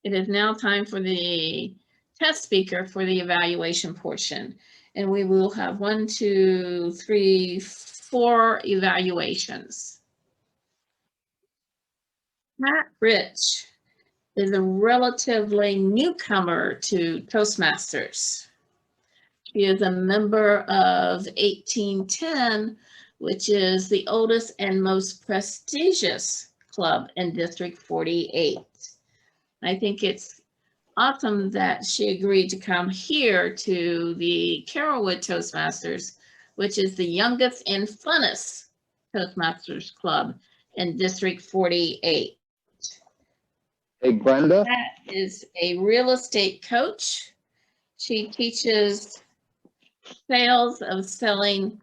It is now time for the test speaker for the evaluation portion. And we will have 1, 2, 3, 4 evaluations. Pat Rich is a relatively newcomer to Toastmasters. She is a member of 1810, which is the oldest and most prestigious club in District 48. I think it's awesome that she agreed to come here to the Carrollwood Toastmasters, which is the youngest and funnest Toastmasters club in District 48. Hey, Brenda. That is a real estate coach. She teaches sales of selling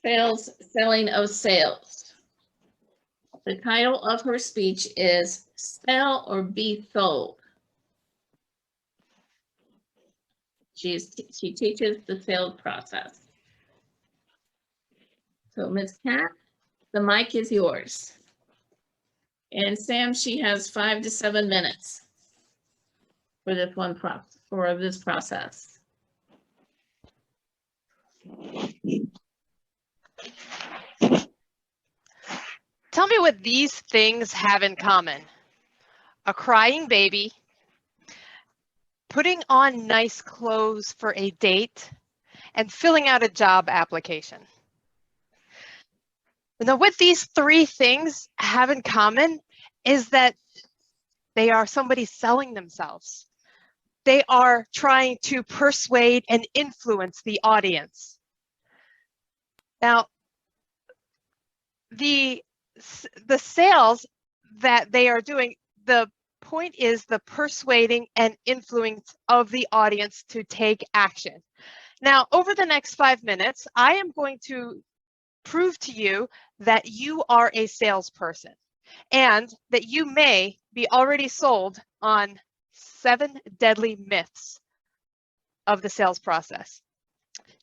of sales. The title of her speech is Sell or Be Sold. She teaches the sales process. So Ms. Kat, the mic is yours. And Sam, she has 5 to 7 minutes for this process. Tell me what these things have in common. A crying baby, putting on nice clothes for a date, and filling out a job application. Now, what these 3 things have in common is that they are somebody selling themselves. They are trying to persuade and influence the audience. Now, the sales that they are doing, the point is the persuading and influence of the audience to take action. Now, over the next 5 minutes, I am going to prove to you that you are a salesperson and that you may be already sold on 7 deadly myths of the sales process.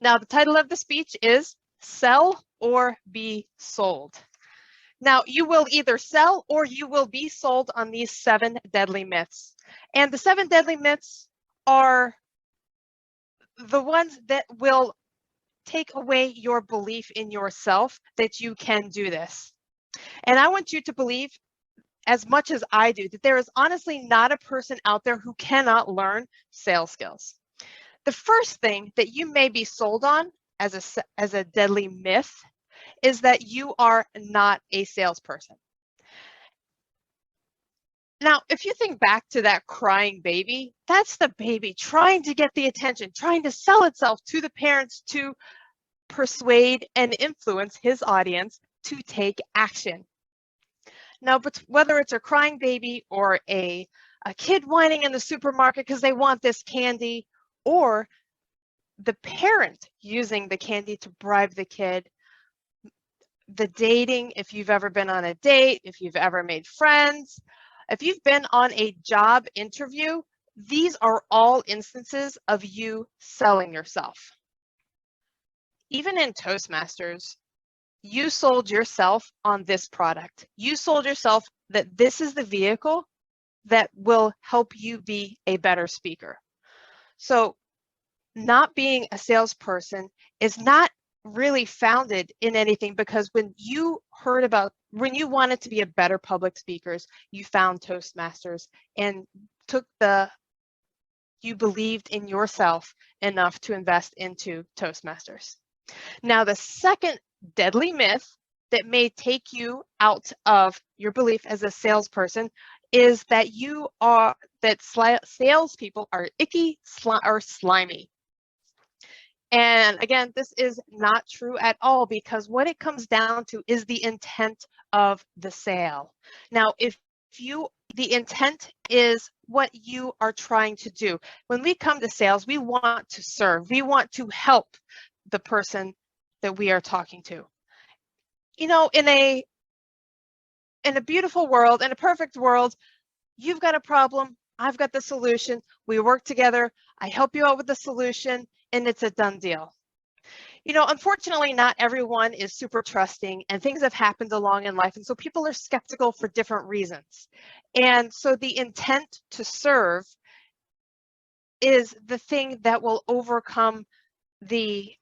Now, the title of the speech is Sell or Be Sold. Now, you will either sell or you will be sold on these 7 deadly myths. And the 7 deadly myths are the ones that will take away your belief in yourself that you can do this. And I want you to believe, as much as I do, that there is honestly not a person out there who cannot learn sales skills. The first thing that you may be sold on as a deadly myth is that you are not a salesperson. Now, if you think back to that crying baby, that's the baby trying to get the attention, trying to sell itself to the parents to persuade and influence his audience to take action. Now, but whether it's a crying baby or a kid whining in the supermarket because they want this candy, or the parent using the candy to bribe the kid, the dating, if you've ever been on a date, if you've ever made friends, if you've been on a job interview, these are all instances of you selling yourself. Even in Toastmasters, you sold yourself on this product. You sold yourself that this is the vehicle that will help you be a better speaker. So not being a salesperson is not really founded in anything, because when you wanted to be a better public speaker, you found Toastmasters and you believed in yourself enough to invest into Toastmasters. Now, the second deadly myth that may take you out of your belief as a salesperson is that salespeople are icky or slimy. And again, this is not true at all, because what it comes down to is the intent of the sale. Now, if the intent is what you are trying to do. When we come to sales, we want to serve. We want to help the person that we are talking to. You know, in a beautiful world, in a perfect world, you've got a problem, I've got the solution, we work together, I help you out with the solution, and it's a done deal. You know, unfortunately, not everyone is super trusting, and things have happened along in life. And so people are skeptical for different reasons. And so the intent to serve is the thing that will overcome the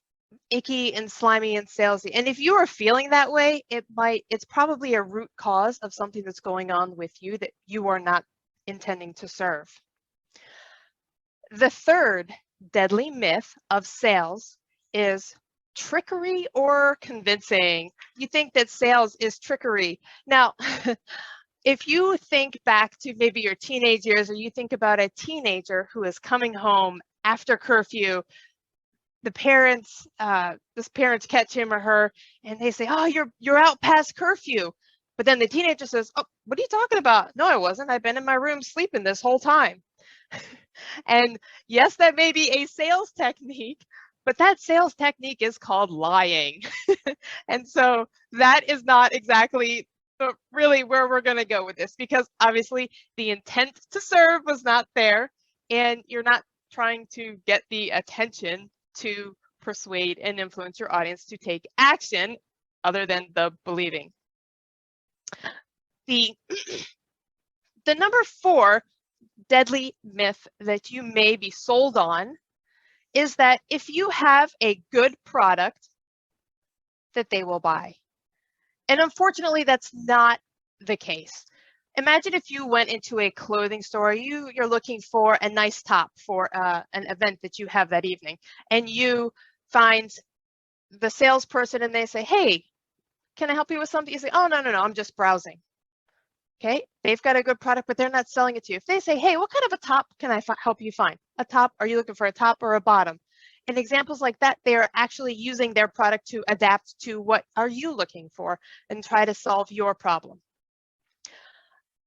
icky and slimy and salesy. And if you are feeling that way, it's probably a root cause of something that's going on with you that you are not intending to serve. The third deadly myth of sales is trickery or convincing. You think that sales is trickery. Now, if you think back to maybe your teenage years, or you think about a teenager who is coming home after curfew, the parents catch him or her and they say, oh, you're out past curfew. But then the teenager says, oh, what are you talking about? No, I wasn't. I've been in my room sleeping this whole time. And yes, that may be a sales technique, but that sales technique is called lying. And so that is not exactly really where we're going to go with this, because obviously the intent to serve was not there, and you're not trying to get the attention to persuade and influence your audience to take action other than the believing. The number 4 deadly myth that you may be sold on is that if you have a good product, that they will buy. And unfortunately, that's not the case. Imagine if you went into a clothing store, you're looking for a nice top for an event that you have that evening, and you find the salesperson and they say, hey, can I help you with something? You say, oh, no, I'm just browsing. Okay, they've got a good product, but they're not selling it to you. If they say, hey, what kind of a top can I help you find? A top, are you looking for a top or a bottom? And examples like that, they are actually using their product to adapt to what are you looking for and try to solve your problem.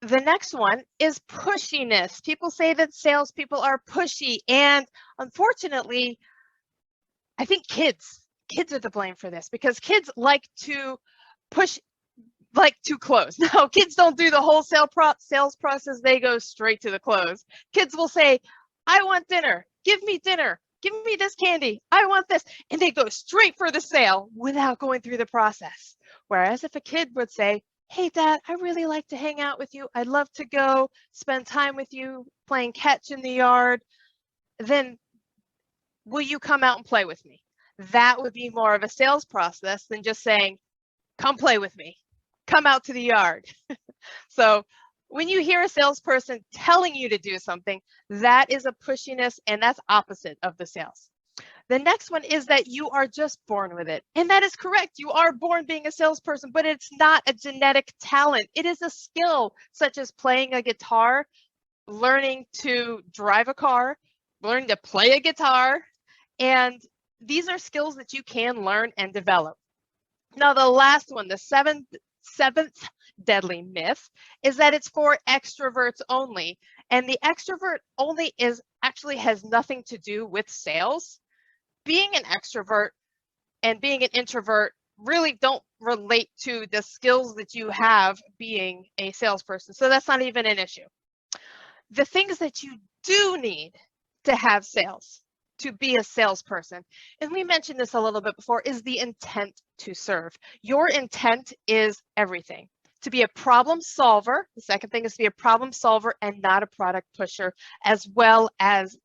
The next one is pushiness. People say that salespeople are pushy, and unfortunately, I think kids are to blame for this, because kids like to push, like to close. No, kids don't do the whole sales process. They go straight to the close. Kids will say, I want dinner. Give me dinner. Give me this candy. I want this. And they go straight for the sale without going through the process. Whereas if a kid would say, hey, Dad, I really like to hang out with you. I'd love to go spend time with you playing catch in the yard. Then will you come out and play with me? That would be more of a sales process than just saying, come play with me. Come out to the yard. So when you hear a salesperson telling you to do something, that is a pushiness, and that's opposite of the sales. The next one is that you are just born with it. And that is correct. You are born being a salesperson, but it's not a genetic talent. It is a skill, such as playing a guitar, learning to drive a car, learning to play a guitar. And these are skills that you can learn and develop. Now, the last one, the seventh deadly myth, is that it's for extroverts only. And the extrovert only actually has nothing to do with sales. Being an extrovert and being an introvert really don't relate to the skills that you have being a salesperson. So that's not even an issue. The things that you do need to have sales, to be a salesperson, and we mentioned this a little bit before, is the intent to serve. Your intent is everything. To be a problem solver, the second thing is to be a problem solver and not a product pusher, as well as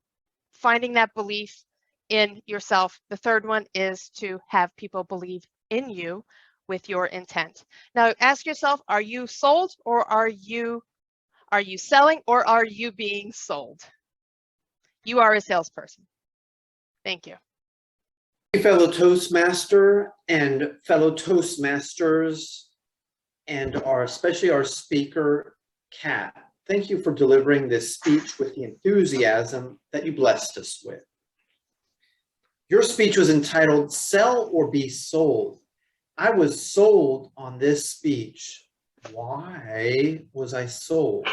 finding that belief in yourself. The third one is to have people believe in you with your intent. Now ask yourself, are you sold, or are you selling, or are you being sold? You are a salesperson. Thank you. Fellow Toastmaster and fellow Toastmasters, and especially our speaker, Kat. Thank you for delivering this speech with the enthusiasm that you blessed us with. Your speech was entitled, Sell or Be Sold. I was sold on this speech. Why was I sold?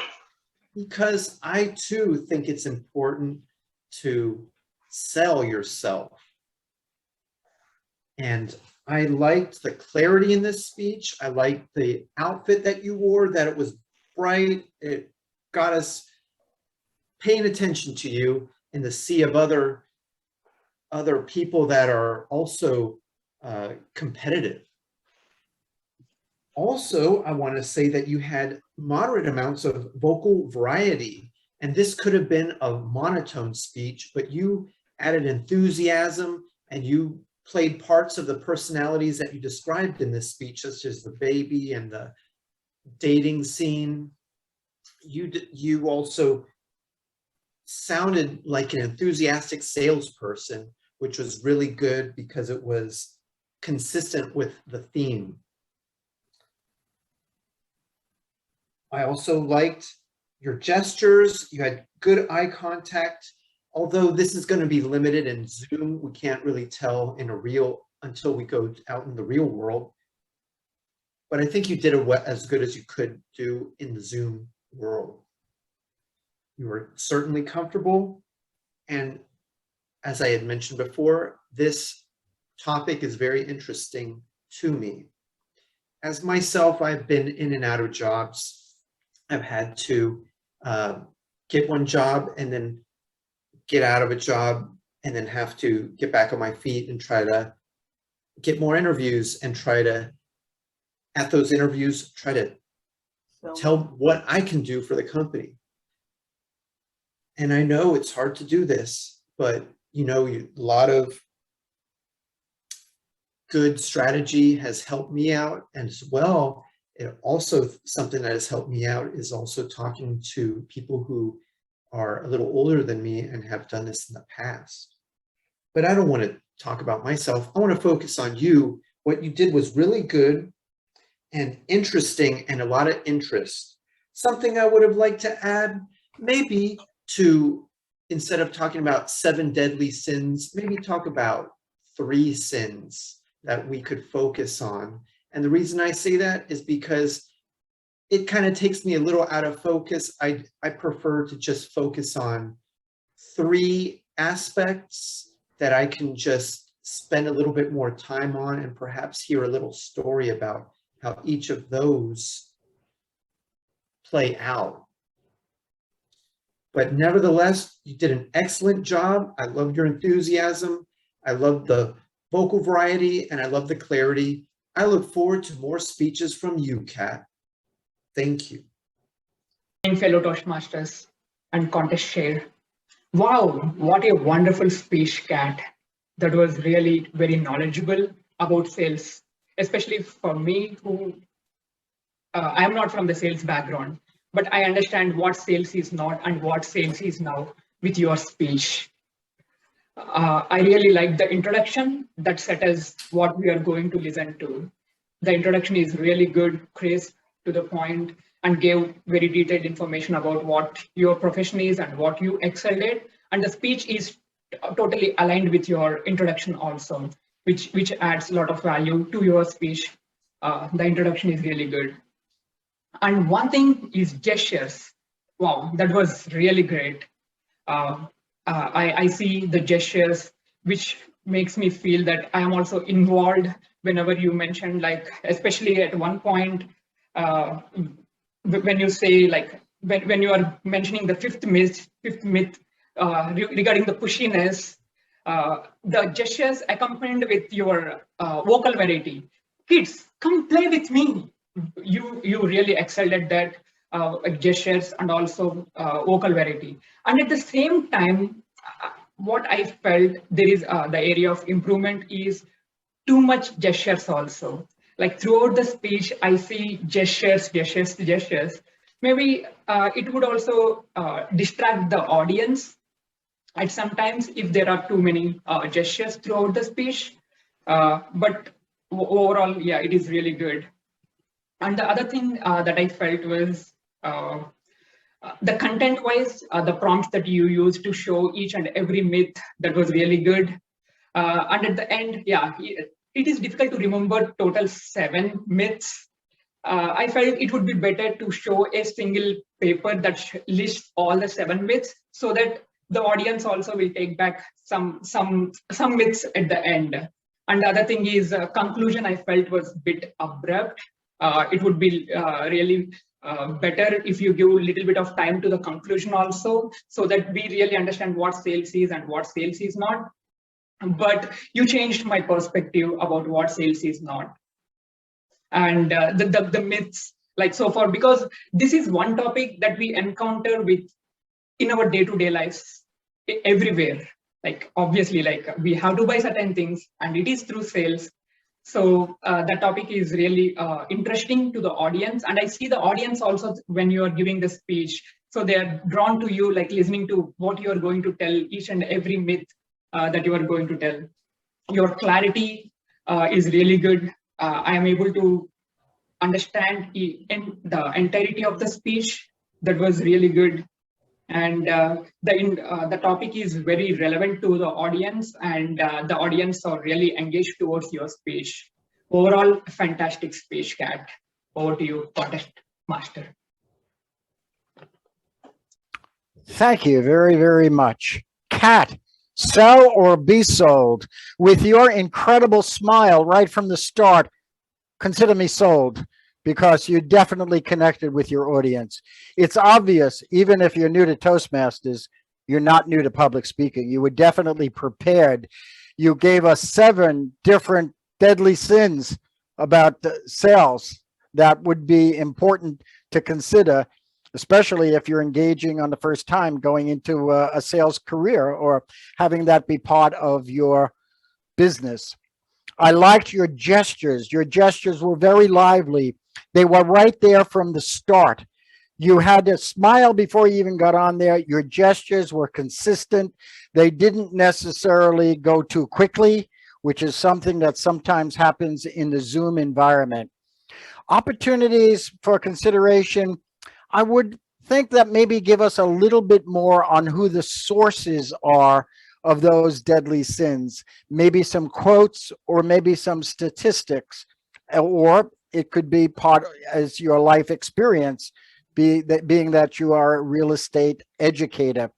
Because I too think it's important to sell yourself. And I liked the clarity in this speech. I liked the outfit that you wore, that it was bright. It got us paying attention to you in the sea of other people that are also competitive. Also, I want to say that you had moderate amounts of vocal variety, and this could have been a monotone speech, but you added enthusiasm and you played parts of the personalities that you described in this speech, such as the baby and the dating scene. You also sounded like an enthusiastic salesperson, which was really good because it was consistent with the theme. I also liked your gestures. You had good eye contact. Although this is going to be limited in Zoom, we can't really tell until we go out in the real world. But I think you did as good as you could do in the Zoom world. You were certainly comfortable. And as I had mentioned before, this topic is very interesting to me. As myself, I've been in and out of jobs. I've had to get one job and then get out of a job and then have to get back on my feet and try to get more interviews and try to, at those interviews, try to tell what I can do for the company. And I know it's hard to do this, but you know, a lot of good strategy has helped me out. And as well, it also, something that has helped me out is also talking to people who are a little older than me and have done this in the past. But I don't want to talk about myself. I want to focus on you. What you did was really good and interesting and a lot of interest. Something I would have liked to add, maybe to, instead of talking about 7 deadly sins, maybe talk about 3 sins that we could focus on. And the reason I say that is because it kind of takes me a little out of focus. I prefer to just focus on 3 aspects that I can just spend a little bit more time on and perhaps hear a little story about how each of those play out. But nevertheless, you did an excellent job. I love your enthusiasm. I love the vocal variety and I love the clarity. I look forward to more speeches from you, Kat. Thank you. Fellow Toastmasters and contest share. Wow, what a wonderful speech, Kat. That was really very knowledgeable about sales, especially for me who I'm not from the sales background, but I understand what sales is not and what sales is now with your speech. I really like the introduction that set us what we are going to listen to. The introduction is really good, crisp, to the point, and gave very detailed information about what your profession is and what you excelled at. And the speech is totally aligned with your introduction also, which adds a lot of value to your speech. The introduction is really good. And one thing is gestures. Wow, that was really great. I see the gestures, which makes me feel that I am also involved whenever you mentioned, like, especially at one point, when you say, like, when you are mentioning the fifth myth regarding the pushiness, the gestures accompanied with your vocal variety. Kids, come play with me. You really excelled at that, gestures and also vocal variety. And at the same time, what I felt there is the area of improvement is too much gestures also. Like throughout the speech, I see gestures. Maybe it would also distract the audience at sometimes if there are too many gestures throughout the speech. But overall, yeah, it is really good. And the other thing that I felt was the content-wise, the prompts that you used to show each and every myth, that was really good. And at the end, yeah, it is difficult to remember total 7 myths. I felt it would be better to show a single paper that lists all the 7 myths so that the audience also will take back some myths at the end. And the other thing is conclusion I felt was a bit abrupt. It would be really better if you give a little bit of time to the conclusion also, so that we really understand what sales is and what sales is not. but you changed my perspective about what sales is not. And the myths, like so far, because this is one topic that we encounter with in our day-to-day lives everywhere. Like obviously, like we have to buy certain things, and it is through sales. So that topic is really interesting to the audience, and I see the audience also when you are giving the speech. So they are drawn to you, like listening to what you are going to tell, each and every myth that you are going to tell. Your clarity is really good. I am able to understand the entirety of the speech. That was really good. And the topic is very relevant to the audience, and the audience are really engaged towards your speech. Overall, fantastic speech, Kat. Over to you, Contest Master. Thank you very, very much. Kat, sell or be sold. With your incredible smile right from the start, consider me sold, because you definitely connected with your audience. It's obvious, even if you're new to Toastmasters, you're not new to public speaking. You were definitely prepared. You gave us 7 different deadly sins about sales that would be important to consider, especially if you're engaging on the first time going into a sales career or having that be part of your business. I liked your gestures. Your gestures were very lively. They were right there from the start. You had to smile before you even got on there. Your gestures were consistent. They didn't necessarily go too quickly, which is something that sometimes happens in the Zoom environment. Opportunities for consideration, I would think that maybe give us a little bit more on who the sources are of those deadly sins. Maybe some quotes or maybe some statistics, or it could be part as your life experience, being that you are a real estate educator.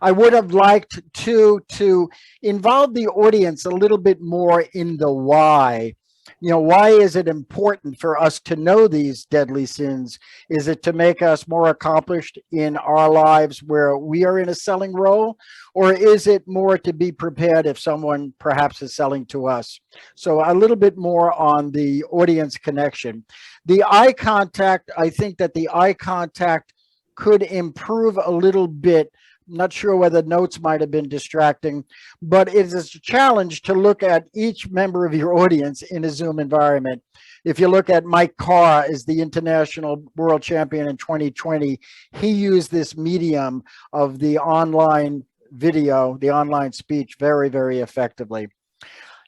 I would have liked to involve the audience a little bit more in the why. You know, why is it important for us to know these deadly sins? Is it to make us more accomplished in our lives where we are in a selling role? Or is it more to be prepared if someone perhaps is selling to us? So a little bit more on the audience connection. The eye contact, I think that the eye contact could improve a little bit. Not sure whether notes might have been distracting, but it is a challenge to look at each member of your audience in a Zoom environment. If you look at Mike Carr as the international world champion in 2020, he used this medium of the online video, the online speech very, very effectively.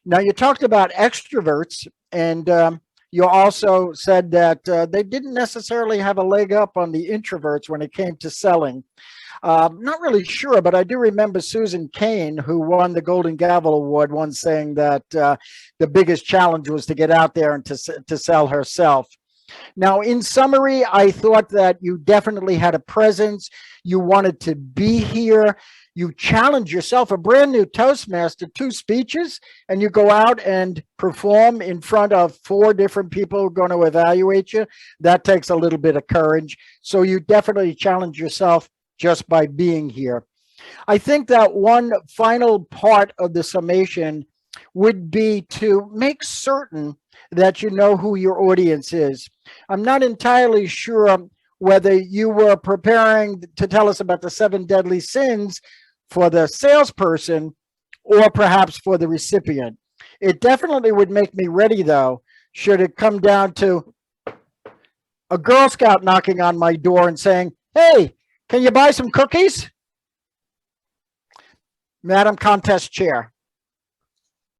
Now, you talked about extroverts, and you also said that they didn't necessarily have a leg up on the introverts when it came to selling. Not really sure, but I do remember Susan Cain, who won the Golden Gavel Award, once saying that the biggest challenge was to get out there and to sell herself. Now, in summary, I thought that you definitely had a presence. You wanted to be here. You challenge yourself, a brand new Toastmaster, 2 speeches, and you go out and perform in front of 4 different people who are going to evaluate you. That takes a little bit of courage. So you definitely challenge yourself just by being here. I think that one final part of the summation would be to make certain that you know who your audience is. I'm not entirely sure whether you were preparing to tell us about the 7 deadly sins for the salesperson or perhaps for the recipient. It definitely would make me ready, though, should it come down to a Girl Scout knocking on my door and saying, "Hey, can you buy some cookies?" Madam Contest Chair.